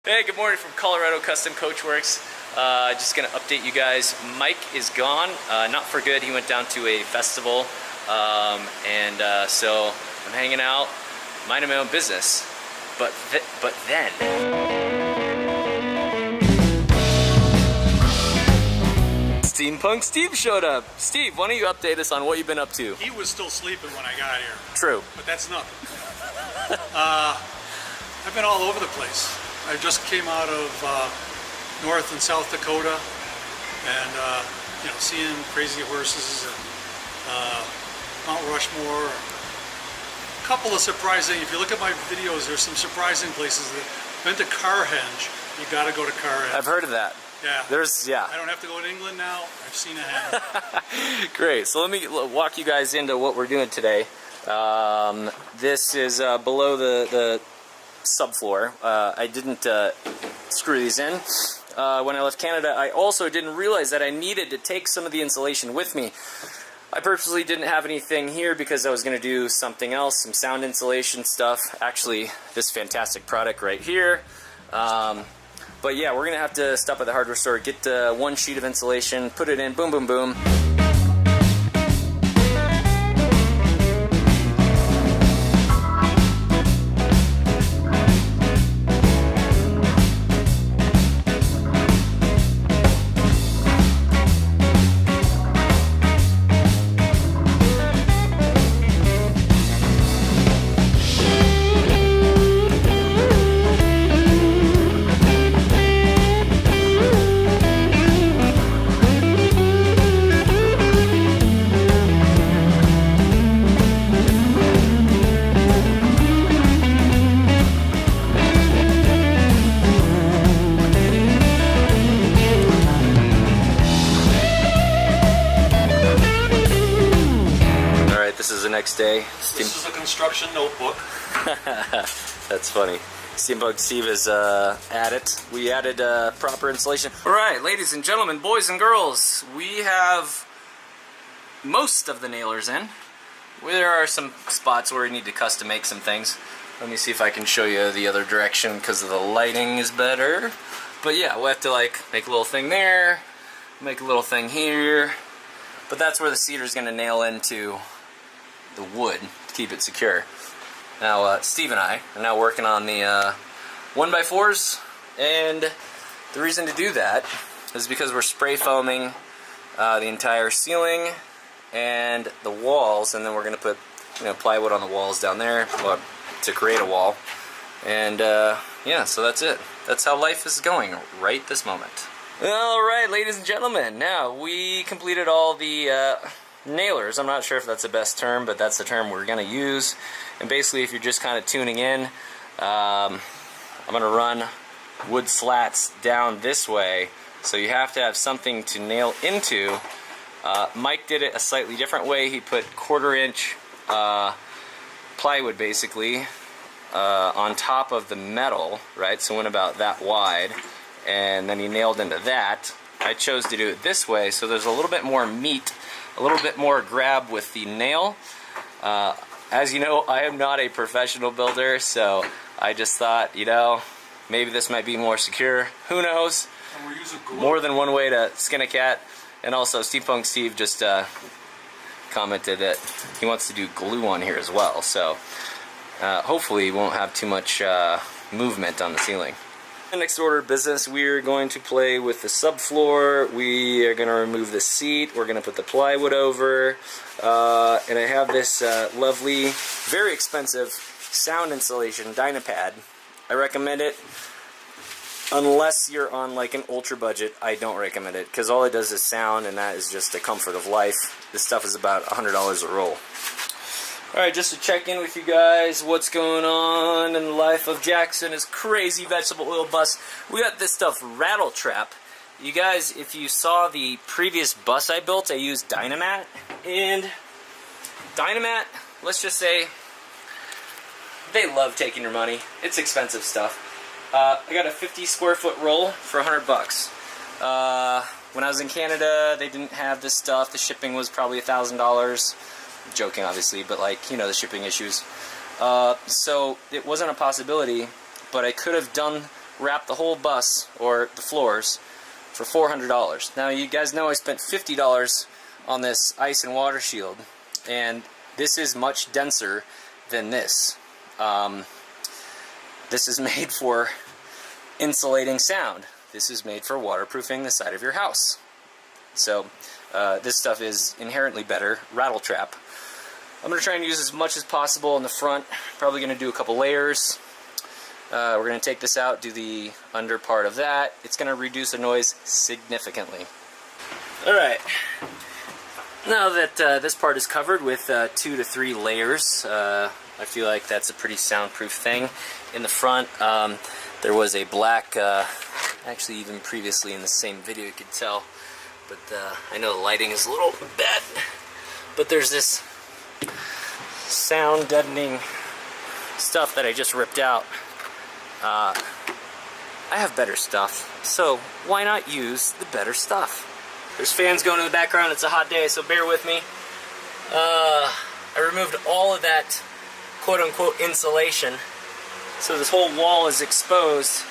Hey, good morning from Colorado Custom Coachworks. Just gonna update you guys. Mike is gone, not for good. He went down to a festival, so I'm hanging out, minding my own business. But then. Steampunk Steve showed up. Steve, why don't you update us on what you've been up to? He was still sleeping when I got here. True. But that's nothing. I've been all over the place. I just came out of North and South Dakota and seeing crazy horses and Mount Rushmore. A couple of surprising, if you look at my videos, there's some surprising places. Been to Carhenge. You gotta go to Carhenge. I've heard of that. Yeah. Yeah. I don't have to go to England now. I've seen a hen. Great. So let me walk you guys into what we're doing today. This is below the subfloor. I didn't screw these in. When I left Canada, I also didn't realize that I needed to take some of the insulation with me. I purposely didn't have anything here because I was going to do something else, some sound insulation stuff. Actually, this fantastic product right here. But yeah, we're going to have to stop at the hardware store, get one sheet of insulation, put it in, boom, boom, boom. This is the next day. This is a construction notebook. That's funny. Steampunk Steve is at it. We added proper insulation. Alright, ladies and gentlemen, boys and girls, we have most of the nailers in. There are some spots where we need to custom make some things. Let me see if I can show you the other direction because the lighting is better. But yeah, we'll have to make a little thing there, make a little thing here. But that's where the cedar is going to nail into the wood to keep it secure. Now Steve and I are now working on the 1x4s, and the reason to do that is because we're spray foaming the entire ceiling and the walls, and then we're going to put plywood on the walls down there to create a wall. And yeah, so that's it. That's how life is going right this moment. Alright, ladies and gentlemen, now we completed all the nailers. I'm not sure if that's the best term, but that's the term we're going to use. And basically, if you're just kind of tuning in, I'm going to run wood slats down this way, so you have to have something to nail into. Mike did it a slightly different way. He put 1/4 inch plywood basically on top of the metal, right? So it went about that wide, and then he nailed into that. I chose to do it this way, so there's a little bit more meat, a little bit more grab with the nail. As you know, I am not a professional builder, so I just thought, maybe this might be more secure. Who knows? And we're using glue. More than one way to skin a cat. And also, Steampunk Steve just commented that he wants to do glue on here as well. So hopefully, we won't have too much movement on the ceiling. Next order of business, we're going to play with the subfloor. We are going to remove the seat. We're going to put the plywood over. And I have this lovely, very expensive sound insulation Dynapad. I recommend it. Unless you're on an ultra budget, I don't recommend it, because all it does is sound, and that is just a comfort of life. This stuff is about $100 a roll. Alright, just to check in with you guys, what's going on in the life of Jackson is crazy vegetable oil bus. We got this stuff rattle trap. You guys, if you saw the previous bus I built, I used Dynamat. And Dynamat, let's just say, they love taking your money. It's expensive stuff. I got a 50 square foot roll for $100 bucks. When I was in Canada, they didn't have this stuff. The shipping was probably $1,000. Joking, obviously, but the shipping issues. So it wasn't a possibility, but I could have done wrap the whole bus, or the floors, for $400. Now you guys know I spent $50 on this ice and water shield, and this is much denser than this. This is made for insulating sound. This is made for waterproofing the side of your house. So this stuff is inherently better. Rattle trap. I'm going to try and use as much as possible in the front. Probably going to do a couple layers. We're going to take this out, do the under part of that. It's going to reduce the noise significantly. Alright, now that this part is covered with 2 to 3 layers, I feel like that's a pretty soundproof thing. In the front, there was a black, actually even previously in the same video you could tell, but I know the lighting is a little bad, but there's this sound deadening stuff that I just ripped out. I have better stuff, so why not use the better stuff? There's fans going in the background. It's a hot day, so bear with me. I removed all of that quote-unquote insulation, so this whole wall is exposed,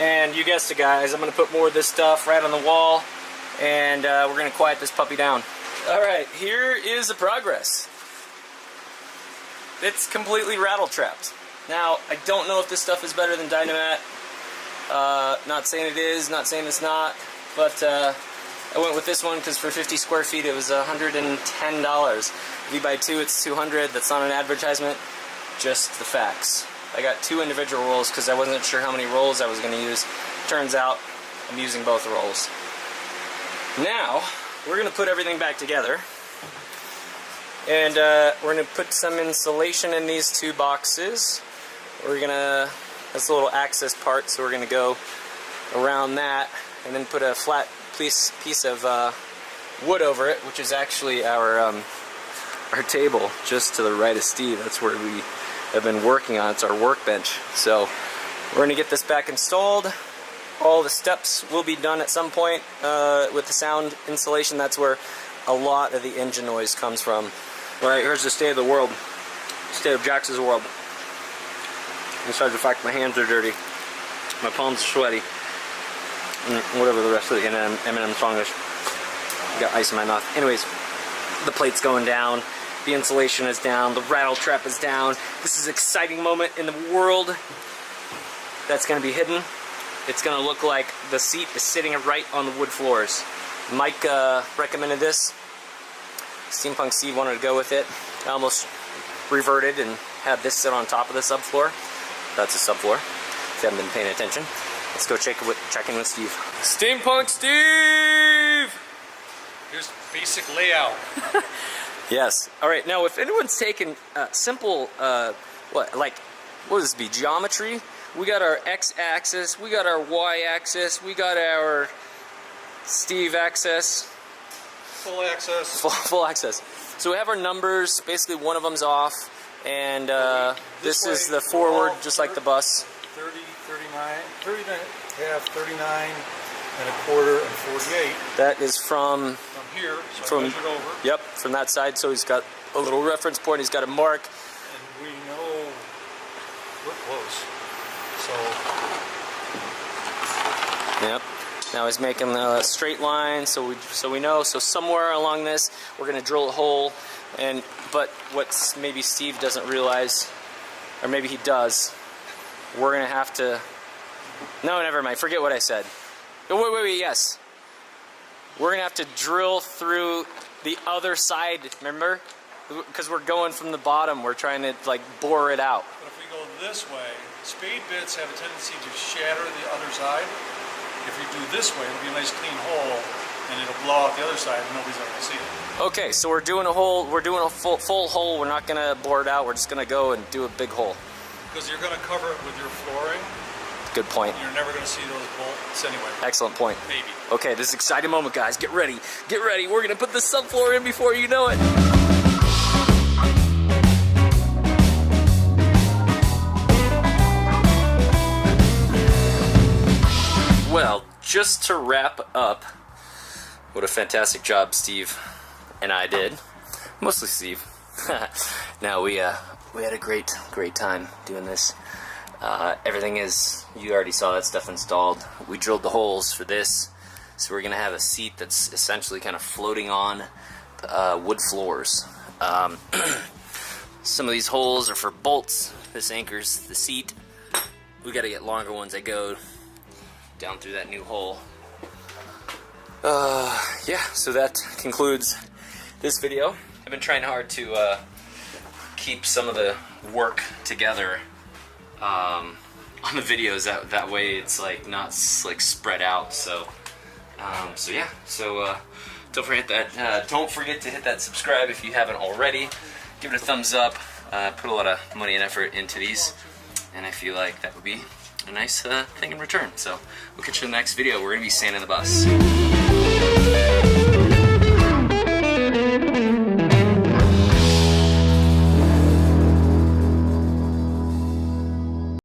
and you guessed it, guys, I'm going to put more of this stuff right on the wall, and we're going to quiet this puppy down. Alright, here is the progress. It's completely rattle-trapped. Now, I don't know if this stuff is better than Dynamat. Not saying it is, not saying it's not, but I went with this one because for 50 square feet it was $110. If you buy 2, it's $200. That's not an advertisement, just the facts. I got 2 individual rolls because I wasn't sure how many rolls I was going to use. Turns out I'm using both rolls. Now, we're going to put everything back together. And we're going to put some insulation in these 2 boxes. We're going to, that's a little access part, so we're going to go around that and then put a flat piece of wood over it, which is actually our table just to the right of Steve. That's where we have been working on. It's our workbench. So we're going to get this back installed. All the steps will be done at some point with the sound insulation. That's where a lot of the engine noise comes from. Alright, here's the state of the world. State of Jax's world. Besides the fact my hands are dirty, my palms are sweaty, and whatever the rest of the Eminem song is. Got ice in my mouth. Anyways, the plate's going down, the insulation is down, the rattle trap is down. This is an exciting moment in the world that's going to be hidden. It's going to look like the seat is sitting right on the wood floors. Mike recommended this. Steampunk Steve wanted to go with it. I almost reverted and had this sit on top of the subfloor. That's a subfloor, if you haven't been paying attention. Let's go check in with Steve. Steampunk Steve! Here's the basic layout. Yes. Alright, now if anyone's taken simple, what would this be, geometry? We got our x-axis, we got our y-axis, we got our Steve axis. Full access. Full access. So we have our numbers, basically one of them's off, and this is the forward, just like the bus. 30, 39, 39, half, 39 and a quarter, and 48. That is from here, so I measured over. Yep, from that side, so he's got a little reference point, he's got a mark. And we know we're close. So. Yep. Now he's making a straight line, so we know. So somewhere along this, we're going to drill a hole. But what maybe Steve doesn't realize, or maybe he does, we're going to have to. No, never mind. Forget what I said. Oh, wait. Yes. We're going to have to drill through the other side. Remember? Because we're going from the bottom. We're trying to bore it out. But if we go this way, spade bits have a tendency to shatter the other side. If we do this way, it'll be a nice clean hole, and it'll blow out the other side, and nobody's ever going to see it. Okay, so we're doing a hole. We're doing a full hole. We're not going to bore it out. We're just going to go and do a big hole. Because you're going to cover it with your flooring. Good point. You're never going to see those bolts anyway. Excellent point. Maybe. Okay, this is an exciting moment, guys. Get ready. Get ready. We're going to put the subfloor in before you know it. Well, just to wrap up, what a fantastic job Steve and I did. Mostly Steve. Now we had a great time doing this. Everything is, you already saw that stuff installed. We drilled the holes for this, so we're gonna have a seat that's essentially kind of floating on wood floors. Some of these holes are for bolts. This anchors the seat. We gotta get longer ones that go down through that new hole. Yeah, so that concludes this video. I've been trying hard to keep some of the work together on the videos, that way it's like not like spread out. So yeah, don't forget to hit that subscribe if you haven't already. Give it a thumbs up. Put a lot of money and effort into these, and I feel like that would be a nice thing in return. So we'll catch you in the next video. We're gonna be sanding the bus.